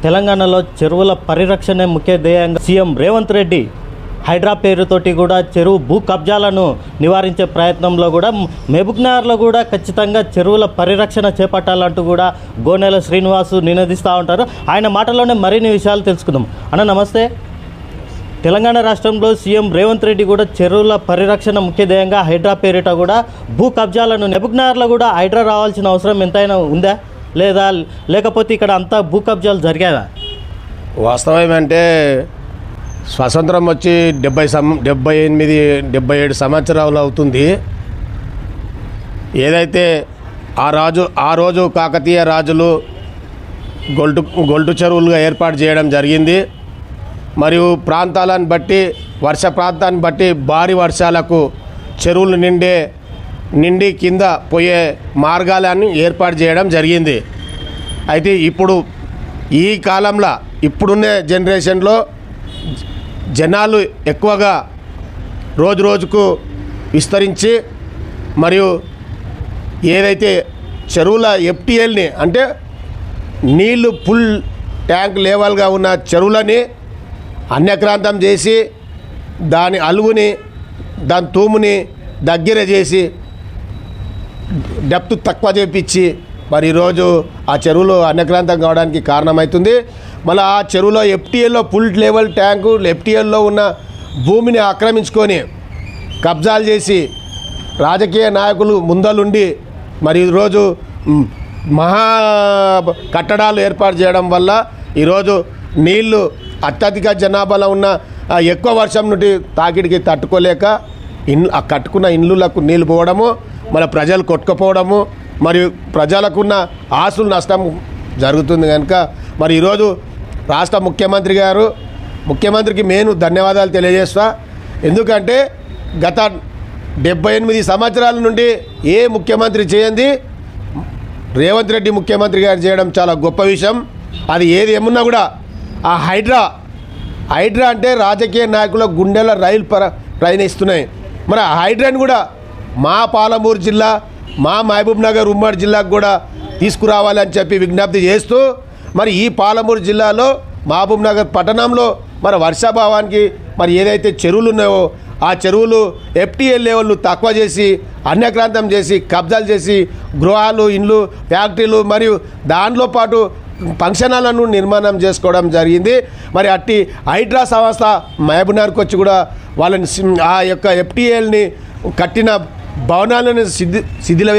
తెలంగాణలో చెరువుల పరిరక్షణే ముఖ్య ధ్యేయంగా సీఎం రేవంత్ రెడ్డి హైడ్రా పేరుతోటి కూడా చెరువు భూ కబ్జాలను నివారించే ప్రయత్నంలో కూడా మహబూబ్నగర్లో కూడా ఖచ్చితంగా చెరువుల పరిరక్షణ చేపట్టాలంటూ కూడా గోనెల శ్రీనివాసు నినదిస్తూ ఉంటారు. ఆయన మాటల్లోనే మరిన్ని విషయాలు తెలుసుకుందాం. అన్న నమస్తే. తెలంగాణ రాష్ట్రంలో సీఎం రేవంత్ రెడ్డి కూడా చెరువుల పరిరక్షణ ముఖ్య ధ్యేయంగా హైడ్రా పేరిట కూడా భూ కబ్జాలను మహబూబ్నగర్లో కూడా హైడ్రా రావాల్సిన అవసరం ఎంతైనా ఉందా లేదా లేకపోతే ఇక్కడ అంతా భూ కబ్జాలు జరిగాయా? వాస్తవం ఏమంటే స్వతంత్రం వచ్చి 77 సంవత్సరాలు అవుతుంది. ఏదైతే ఆ రోజు కాకతీయ రాజులు గొల్టు చెరువులుగా ఏర్పాటు చేయడం జరిగింది. మరియు ప్రాంతాలను బట్టి వర్ష ప్రాంతాన్ని బట్టి భారీ వర్షాలకు చెరువులు నిండి కింద పోయే మార్గాలను ఏర్పాటు చేయడం జరిగింది. అయితే ఇప్పుడు ఈ కాలంలో ఇప్పుడున్న జనరేషన్లో జనాలు ఎక్కువగా రోజుకు విస్తరించి మరియు ఏదైతే చెరువుల ఎఫ్టీఎల్ని అంటే నీళ్లు ఫుల్ ట్యాంక్ లెవెల్గా ఉన్న చెరువులని అన్యక్రాంతం చేసి దాని అలుగుని దాని తూముని దగ్గర చేసి డెప్త్ తక్కువ చేపించి మరి ఈరోజు ఆ చెరువులు అన్యక్రాంతం కావడానికి కారణమవుతుంది. మళ్ళీ ఆ చెరువులో ఎఫ్టీఎల్లో ఫుల్ లెవెల్ ట్యాంకు ఎఫ్టీఎల్లో ఉన్న భూమిని ఆక్రమించుకొని కబ్జాలు చేసి రాజకీయ నాయకులు ముందలుండి మరి ఈరోజు మహా కట్టడాలు ఏర్పాటు చేయడం వల్ల ఈరోజు నీళ్లు అత్యధిక జనాభాలో ఉన్న ఎక్కువ వర్షం నుండి తాకిడికి తట్టుకోలేక కట్టుకున్న ఇండ్లకు నీళ్ళు పోవడము, మన ప్రజలు కొట్టుకుపోవడము మరియు ప్రజలకున్న ఆస్తులు నష్టం జరుగుతుంది. కనుక మరి ఈరోజు రాష్ట్ర ముఖ్యమంత్రికి నేను ధన్యవాదాలు తెలియజేస్తా. ఎందుకంటే గత 78 సంవత్సరాల నుండి ఏ ముఖ్యమంత్రి చేయండి రేవంత్ రెడ్డి ముఖ్యమంత్రి గారు చేయడం చాలా గొప్ప విషయం. అది ఏది ఏమున్నా కూడా ఆ హైడ్రా అంటే రాజకీయ నాయకుల గుండెల రైలు ప్రయాణిస్తున్నాయి. మరి ఆ హైడ్రాని కూడా మా పాలమూరు జిల్లా మా మహబూబ్నగర్ ఉమ్మడి జిల్లాకు కూడా తీసుకురావాలని చెప్పి విజ్ఞప్తి చేస్తూ మరి ఈ పాలమూరు జిల్లాలో మహబూబ్నగర్ పట్టణంలో మరి వర్షాభావానికి మరి ఏదైతే చెరువులు ఉన్నాయో ఆ చెరువులు ఎఫ్టీఎల్ లెవెల్ను తక్కువ చేసి అన్యక్రాంతం చేసి కబ్జాలు చేసి గృహాలు ఇండ్లు ఫ్యాక్టరీలు మరియు దానిలో పాటు ఫంక్షన్ హాల్లను నిర్మాణం చేసుకోవడం జరిగింది. మరి అట్టి హైడ్రా సంస్థ మహబూబ్నగర్కి వచ్చి కూడా వాళ్ళని ఆ యొక్క ఎఫ్టీఎల్ని కట్టిన భవనాలను శిథిల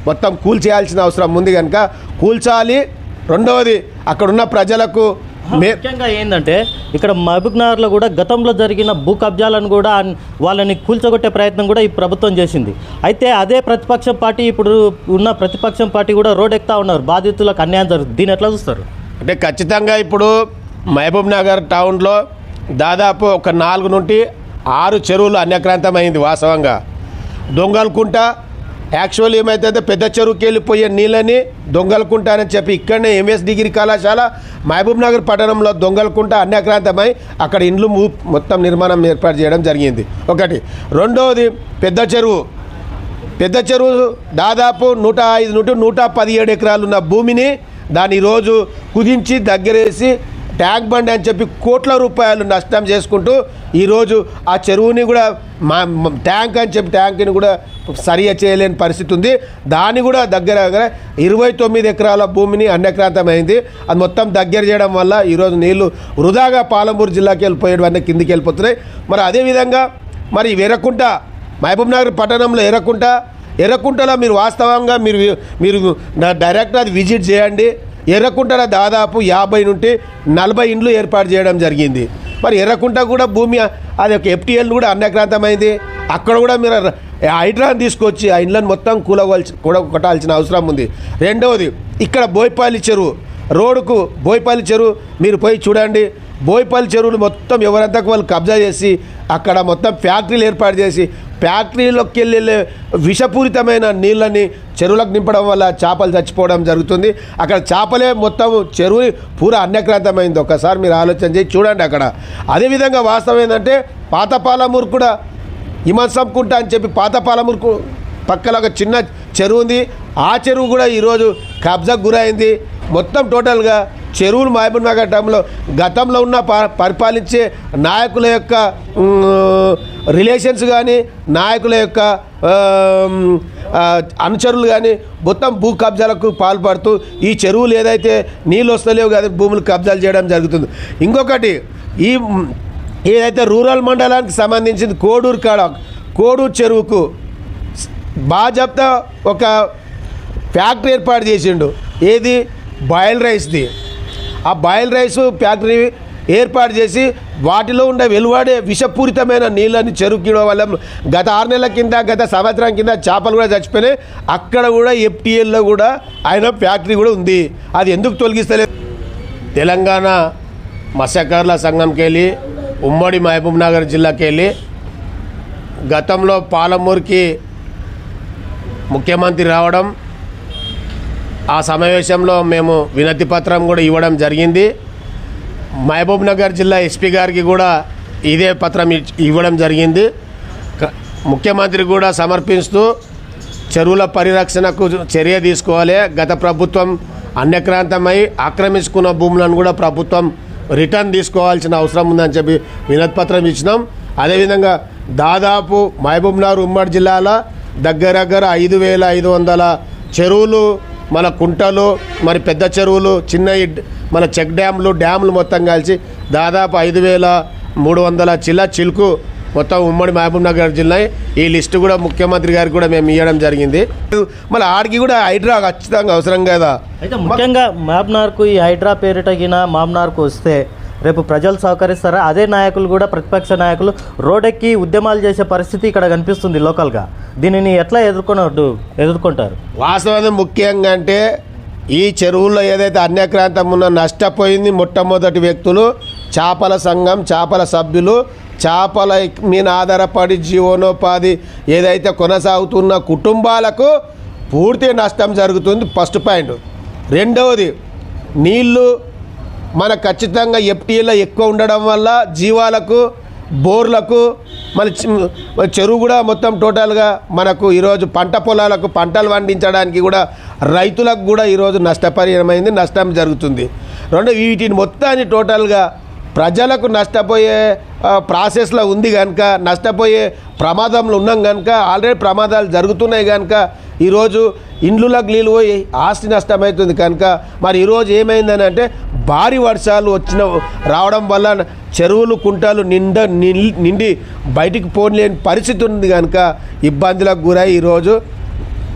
మొత్తం కూల్చేయాల్సిన అవసరం ఉంది. కనుక కూల్చాలి. రెండవది అక్కడున్న ప్రజలకు ముఖ్యంగా ఏంటంటే ఇక్కడ మహబూబ్నగర్లో కూడా గతంలో జరిగిన భూ కబ్జాలను కూడా వాళ్ళని కూల్చగొట్టే ప్రయత్నం కూడా ఈ ప్రభుత్వం చేసింది. అయితే అదే ప్రతిపక్షం పార్టీ ఇప్పుడు ఉన్న ప్రతిపక్షం పార్టీ కూడా రోడ్ ఎక్కుతా ఉన్నారు. బాధితులకు అన్యాయం జరుగుతుంది. దీన్ని ఎట్లా చూస్తారు? అంటే ఖచ్చితంగా ఇప్పుడు మహబూబ్నగర్ టౌన్లో దాదాపు ఒక 4 నుండి 6 చెరువులు అన్యక్రాంతమైంది. వాస్తవంగా దొంగలకుంట యాక్చువల్ ఏమైతే పెద్ద చెరువుకి వెళ్ళిపోయే నీళ్ళని దొంగలకుంట అని చెప్పి ఇక్కడనే ఎంఎస్ డిగ్రీ కళాశాల మహబూబ్నగర్ పట్టణంలో దొంగలకుంట అన్యక్రాంతమై అక్కడ ఇండ్లు మొత్తం నిర్మాణం ఏర్పాటు చేయడం జరిగింది. ఒకటి. రెండవది పెద్ద చెరువు దాదాపు 105 నుండి 117 ఎకరాలు ఉన్న భూమిని దాన్ని ఈరోజు కుదించి దగ్గరేసి ట్యాంక్ బండ్ అని చెప్పి కోట్ల రూపాయలు నష్టం చేసుకుంటూ ఈరోజు ఆ చెరువుని కూడా ట్యాంక్ అని చెప్పి ట్యాంక్ని కూడా సరిగా చేయలేని పరిస్థితి ఉంది. దాన్ని కూడా దగ్గర 29 ఎకరాల భూమిని అన్యక్రాంతమైంది. అది మొత్తం దగ్గర చేయడం వల్ల ఈరోజు నీళ్లు వృధాగా పాలమూరు జిల్లాకి వెళ్ళిపోయేవన్నీ కిందికి వెళ్ళిపోతున్నాయి. మరి అదేవిధంగా మరి ఎర్రకుంట మహబూబ్నగర్ పట్టణంలో ఎర్రకుంటలో మీరు వాస్తవంగా మీరు డైరెక్ట్ అది విజిట్ చేయండి. ఎర్రకుంటలో దాదాపు 50 నుండి 40 ఇండ్లు ఏర్పాటు చేయడం జరిగింది. మరి ఎర్రకుంట కూడా భూమి అది ఒక ఎఫ్టీఎల్ కూడా అన్యక్రాంతమైంది. అక్కడ కూడా మీరు హైడ్రాని తీసుకొచ్చి ఆ ఇండ్లను మొత్తం కొట్టాల్సిన అవసరం ఉంది. రెండవది ఇక్కడ బోయపల్లి చెరువు రోడ్డుకు బోయపల్లి చెరువు మీరు పోయి చూడండి. బోయపల్లి చెరువులు మొత్తం ఎవరంతకు వాళ్ళు కబ్జా చేసి అక్కడ మొత్తం ఫ్యాక్టరీలు ఏర్పాటు చేసి ఫ్యాక్టరీలోకి వెళ్ళే విషపూరితమైన నీళ్ళని చెరువులకు నింపడం వల్ల చేపలు చచ్చిపోవడం జరుగుతుంది. అక్కడ చేపలే మొత్తం చెరువు పూరా అన్యక్రాంతమైంది. ఒకసారి మీరు ఆలోచన చేసి చూడండి అక్కడ. అదేవిధంగా వాస్తవం ఏంటంటే పాతపాలమూరు కూడా హిమసంకుంట అని చెప్పి పాతపాలమూరుకు పక్కన ఒక చిన్న చెరువు ఉంది. ఆ చెరువు కూడా ఈరోజు కబ్జాకు గురైంది. మొత్తం టోటల్గా చెరువులు మహబూబ్ నగర్ టౌన్లో గతంలో ఉన్న పరిపాలించే నాయకుల యొక్క రిలేషన్స్ కానీ నాయకుల యొక్క అనుచరులు కానీ మొత్తం భూ కబ్జాలకు పాల్పడుతూ ఈ చెరువులు ఏదైతే నీళ్ళు వస్తలేవు కదా భూములు కబ్జాలు చేయడం జరుగుతుంది. ఇంకొకటి ఈ ఏదైతే రూరల్ మండలానికి సంబంధించింది కోడూరు చెరువుకు బాజప్తా ఒక ఫ్యాక్టరీ ఏర్పాటు చేసిండు. ఏది బాయిల్ రైస్ది. ఆ బాయిల్ రైస్ ఫ్యాక్టరీ ఏర్పాటు చేసి వాటిలో ఉండే వెలువడే విషపూరితమైన నీళ్ళని చెరువుకియడం వల్ల గత 6 నెలల కింద గత సంవత్సరం కింద చేపలు కూడా చచ్చిపోయినాయి. అక్కడ కూడా FTLలో కూడా ఆయన ఫ్యాక్టరీ కూడా ఉంది. అది ఎందుకు తొలగిస్తలేదు? తెలంగాణ మత్స్యకారుల సంఘంకి వెళ్ళి ఉమ్మడి మహబూబ్ నగర్ జిల్లాకి వెళ్ళి గతంలో పాలమూరుకి ముఖ్యమంత్రి రావడం, ఆ సమావేశంలో మేము వినతి పత్రం కూడా ఇవ్వడం జరిగింది. మహబూబ్ నగర్ జిల్లా SP గారికి కూడా ఇదే పత్రం ఇవ్వడం జరిగింది. ముఖ్యమంత్రి కూడా సమర్పిస్తూ చెరువుల పరిరక్షణకు చర్య తీసుకోవాలి. గత ప్రభుత్వం అన్యక్రాంతమై ఆక్రమించుకున్న భూములను కూడా ప్రభుత్వం రిటర్న్ తీసుకోవాల్సిన అవసరం ఉందని చెప్పి వినతి పత్రం ఇచ్చినాం. అదేవిధంగా దాదాపు మహబూబ్ నగర్ ఉమ్మడి జిల్లాలో దగ్గర 5500 చెరువులు, మన కుంటలు, మరి పెద్ద చెరువులు, చిన్న మన చెక్ డ్యాములు మొత్తం కలిసి దాదాపు 5300 చిలుకు మొత్తం ఉమ్మడి మహబూబ్ నగర్ జిల్లా. ఈ లిస్టు కూడా ముఖ్యమంత్రి గారికి కూడా మేము ఇవ్వడం జరిగింది. మళ్ళీ ఆడికి కూడా హైడ్రా ఖచ్చితంగా అవసరం కదా. అయితే ముఖ్యంగా మహబూబ్నగర్కు ఈ హైడ్రా పేరిటగిన మహబూబ్నగర్కు వస్తే రేపు ప్రజలు సహకరిస్తారా? అదే నాయకులు కూడా ప్రతిపక్ష నాయకులు రోడ్డెక్కి ఉద్యమాలు చేసే పరిస్థితి ఇక్కడ కనిపిస్తుంది లోకల్గా. దీనిని ఎట్లా ఎదుర్కొంటారు? వాస్తవం ముఖ్యంగా అంటే ఈ చెరువుల్లో ఏదైతే అన్యక్రాంతం ఉన్న నష్టపోయింది మొట్టమొదటి వ్యక్తులు చేపల సంఘం, చేపల సభ్యులు, చేపల మీద ఆధారపడి జీవనోపాధి ఏదైతే కొనసాగుతున్న కుటుంబాలకు పూర్తి నష్టం జరుగుతుంది. First point. రెండవది, నీళ్ళు మన ఖచ్చితంగా FTLలో ఎక్కువ ఉండడం వల్ల జీవాలకు, బోర్లకు, మళ్ళీ చెరువు కూడా మొత్తం టోటల్గా మనకు ఈరోజు పంట పొలాలకు పంటలు పండించడానికి కూడా రైతులకు కూడా ఈరోజు నష్టపరిహారమైంది, నష్టం జరుగుతుంది. వీటిని మొత్తాన్ని టోటల్గా ప్రజలకు నష్టపోయే ప్రాసెస్లో ఉంది కనుక, నష్టపోయే ప్రమాదంలో ఉన్నాం కనుక, ఆల్రెడీ ప్రమాదాలు జరుగుతున్నాయి కనుక ఈరోజు ఇండ్లకు నీళ్ళు పోయి ఆస్తి నష్టమవుతుంది కనుక మరి ఈరోజు ఏమైందని అంటే భారీ వర్షాలు రావడం వల్ల చెరువులు, కుంటలు నిండి బయటికి పోలేని పరిస్థితి ఉంది కనుక ఇబ్బందులకు గురై ఈరోజు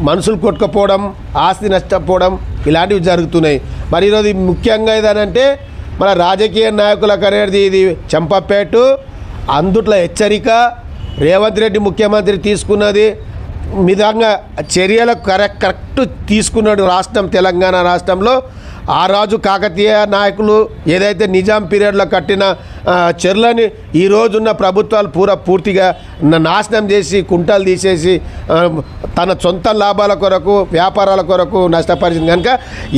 మనుషులు కొట్టుకుపోవడం, ఆస్తి నష్టపోవడం ఇలాంటివి జరుగుతున్నాయి. మరి ఈరోజు ముఖ్యంగా ఏదనంటే మన రాజకీయ నాయకులకు అనేది ఇది చెంపపేటు, అందుట్లో హెచ్చరిక. రేవంత్ రెడ్డి ముఖ్యమంత్రి తీసుకున్నది విధంగా చర్యలకు కరెక్ట్ తీసుకున్నాడు. రాష్ట్రం తెలంగాణ రాష్ట్రంలో ఆ రాజు కాకతీయ నాయకులు ఏదైతే నిజాం పీరియడ్లో కట్టిన చెర్లని ఈరోజున్న ప్రభుత్వాలు పూర్తిగా నాశనం చేసి కుంటలు తీసేసి తన సొంత లాభాల కొరకు, వ్యాపారాల కొరకు నష్టపరిచింది కనుక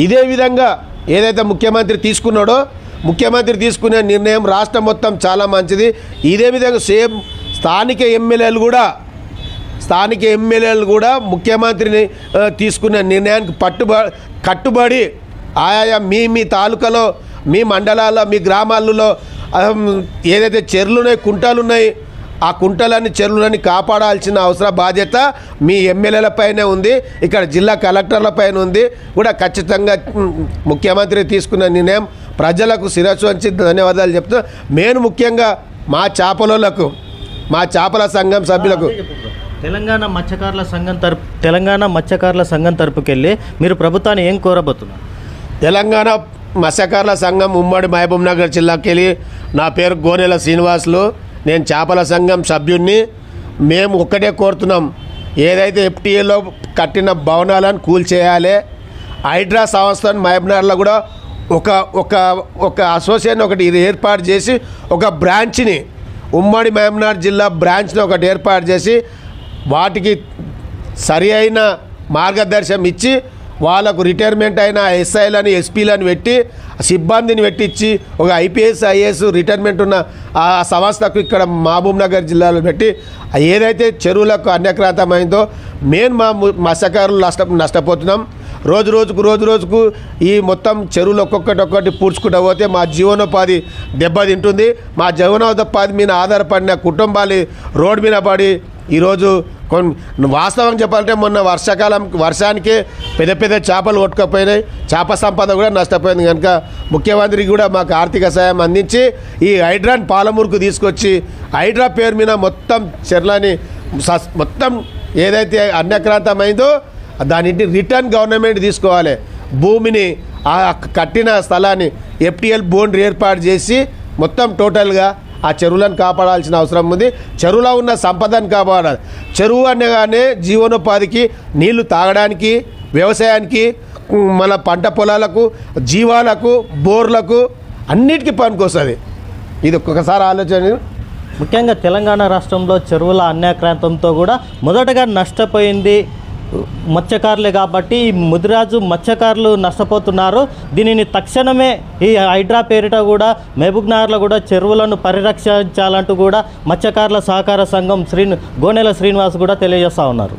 ఇదే విధంగా ఏదైతే ముఖ్యమంత్రి తీసుకున్నాడో, ముఖ్యమంత్రి తీసుకునే నిర్ణయం రాష్ట్రం మొత్తం చాలా మంచిది. ఇదే విధంగా సేమ్ స్థానిక ఎమ్మెల్యేలు కూడా ముఖ్యమంత్రిని తీసుకునే నిర్ణయానికి కట్టుబడి ఆయా మీ తాలూకాలో, మీ మండలాల్లో, మీ గ్రామాలలో ఏదైతే చెరువులున్నాయి, కుంటలున్నాయి, ఆ కుంటలని, చెరువులని కాపాడాల్సిన అవసరం, బాధ్యత మీ ఎమ్మెల్యేలపైనే ఉంది, ఇక్కడ జిల్లా కలెక్టర్లపైన ఉంది. కూడా ఖచ్చితంగా ముఖ్యమంత్రి తీసుకున్న నిర్ణయం ప్రజలకు శిరస్సు వంచి ధన్యవాదాలు చెప్తూ, నేను ముఖ్యంగా మా చేపల సంఘం సభ్యులకు తెలంగాణ మత్స్యకారుల సంఘం తరపుకెళ్ళి మీరు ప్రభుత్వాన్ని ఏం కోరబోతున్నారు? తెలంగాణ మత్స్యకారుల సంఘం ఉమ్మడి మహబూబ్ నగర్ జిల్లాకి వెళ్ళి, నా పేరు గోనెల శ్రీనివాసులు, నేను చేపల సంఘం సభ్యుడిని. మేము ఒక్కటే కోరుతున్నాం, ఏదైతే FTAలో కట్టిన భవనాలను కూల్చేయాలి. హైడ్రా సంస్థను మహబూబ్ నగర్లో కూడా ఒక అసోసియేషన్ ఒకటి ఏర్పాటు చేసి, ఒక బ్రాంచ్ని ఉమ్మడి మహబూబ్ నగర్ జిల్లా బ్రాంచ్ని ఒకటి ఏర్పాటు చేసి వాటికి సరి అయిన మార్గదర్శనం ఇచ్చి వాళ్ళకు రిటైర్మెంట్ అయిన SIలను, SPలను పెట్టి సిబ్బందిని పెట్టించి ఒక IPS, IAS రిటైర్మెంట్ ఉన్న ఆ సంస్థకు ఇక్కడ మహబూబ్ నగర్ జిల్లాలో పెట్టి ఏదైతే చెరువులకు అన్యక్రాంతమైందో మా మత్స్యకారులు నష్టపోతున్నాం. రోజు రోజుకు ఈ మొత్తం చెరువులు ఒక్కొక్కటి పూడ్చుకుంటూ పోతే మా జీవనోపాధి దెబ్బతింటుంది. మా జీవనోపాధి మీద ఆధారపడిన కుటుంబాలు రోడ్డు మీద పడి ఈరోజు వాస్తవం చెప్పాలంటే మొన్న వర్షానికే పెద్ద చేపలు కొట్టుకపోయినాయి, చేప సంపద కూడా నష్టపోయింది. కనుక ముఖ్యమంత్రికి కూడా మాకు ఆర్థిక సాయం అందించి ఈ హైడ్రాన్ పాలమూరుకు తీసుకొచ్చి హైడ్రా పేరు మీద మొత్తం చెర్లని మొత్తం ఏదైతే అన్యక్రాంతమైందో దానింటి రిటర్న్ గవర్నమెంట్ తీసుకోవాలి. భూమిని ఆ కట్టిన స్థలాన్ని FTL బోండ్ ఏర్పాటు చేసి మొత్తం టోటల్గా ఆ చెరువులను కాపాడాల్సిన అవసరం ఉంది. చెరువులో ఉన్న సంపదను కాపాడాలి. చెరువు అనగానే జీవనోపాధికి, నీళ్లు తాగడానికి, వ్యవసాయానికి, మన పంట పొలాలకు, జీవాలకు, బోర్లకు అన్నిటికీ పనికొస్తుంది. ఇది ఒక్కొక్కసారి ఆలోచన. ముఖ్యంగా తెలంగాణ రాష్ట్రంలో చెరువుల అన్యాక్రాంతంతో కూడా మొదటగా నష్టపోయింది మత్స్యకారులే కాబట్టి ఈ ముదిరాజు మత్స్యకారులు నష్టపోతున్నారు. దీనిని తక్షణమే ఈ హైడ్రా పేరిట కూడా మహబూబ్నగర్లో కూడా చెరువులను పరిరక్షించాలంటూ కూడా మత్స్యకారుల సహకార సంఘం గోనెల శ్రీనివాస్ కూడా తెలియజేస్తూ ఉన్నారు.